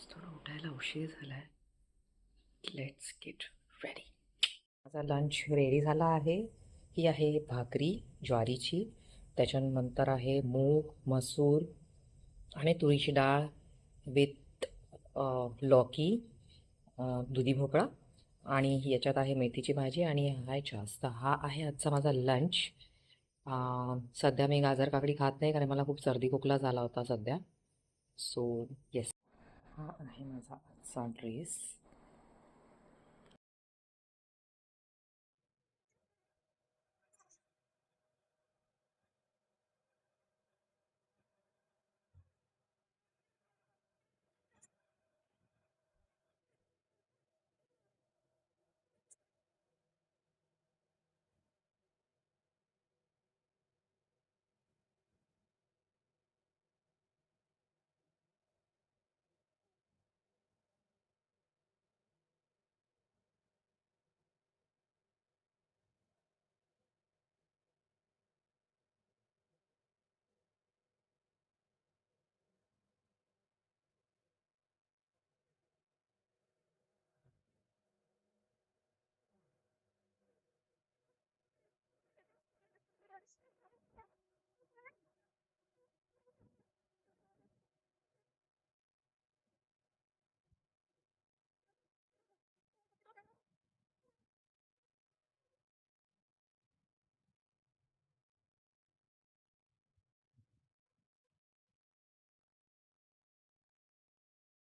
आज थोडा उठायला उशीर झाला आहे. Let's get ready. माझा लंच रेडी झाला आहे. ही आहे भाकरी ज्वारीची, त्याच्यानंतर आहे मूग, मसूर आणि तुरीची डाळ विथ लौकी, दुधी भोपळा आणि याच्यात आहे मेथीची भाजी आणि आहे जास्त. हा आहे आजचा माझा लंच. सध्या मी गाजर काकडी खात नाही कारण मला खूप सर्दी खोकला झाला होता सध्या. सो येस, हा आहे माझा आजचा ड्रेस.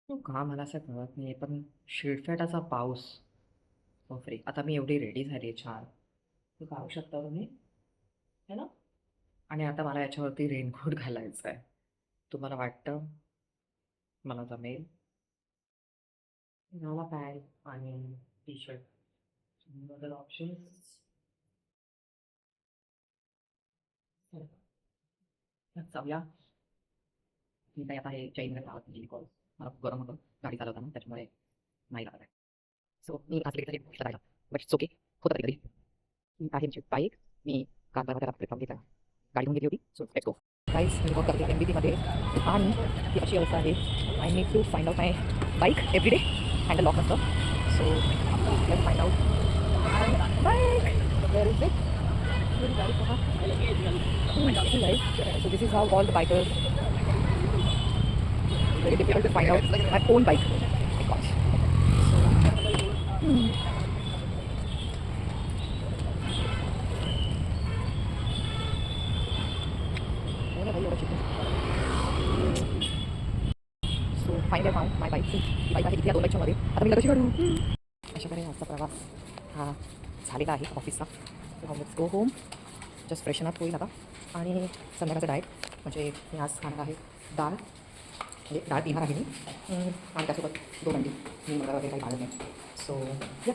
तो का मला असं कळत नाही, पण शिडफेटाचा पाऊस. बापरे, आता मी एवढी रेडी झाली आहे छान, ते पाहू शकता तुम्ही, है ना? आणि आता मला याच्यावरती रेनकोट घालायचा आहे. तुम्हाला वाटतं मला जमेल? मला पॅन्ट आणि टी शर्ट अदर ऑप्शन्स. जाऊया. मी काय आता हे चैन लावत नाही बिकॉज मला खूप गरम होतं गाडी चालवताना, त्याच्यामुळे नाही लागत आहे. सो मी आज लेट झाले राहिला, बट इट्स ओके, होतं कधी कधी. ही आहे आमची बाईक. मी काल परवा त्याला प्लॅटफॉर्म घेतला, गाडी घेऊन घेतली होती. So let's go. गाईज, मी वर्क करते MBTमध्ये आणि ती अशी अवस्था आहे. I need to find out my bike every day. Handle lock नसतं. So let's find out bike. Where is it? So this is how all the bikers, very difficult to find out my own bike. My gosh. So finally I found my bike. He bike आहे इथे या 2 बाईकच्या मध्ये. आता मी कशी काढू? अशाप्रकारे आजचा प्रवास हा झालेला आहे ऑफिसचा. Let's go home. Just freshen up होईल आता आणि संध्याकाळचं डाएट म्हणजे मी आज खाणार आहे डाळ, म्हणजे डाळ पिणार आहे मी, आणि त्यासोबत 2 अंडी. मी मला वगैरे काही भाडत नाही. सो या,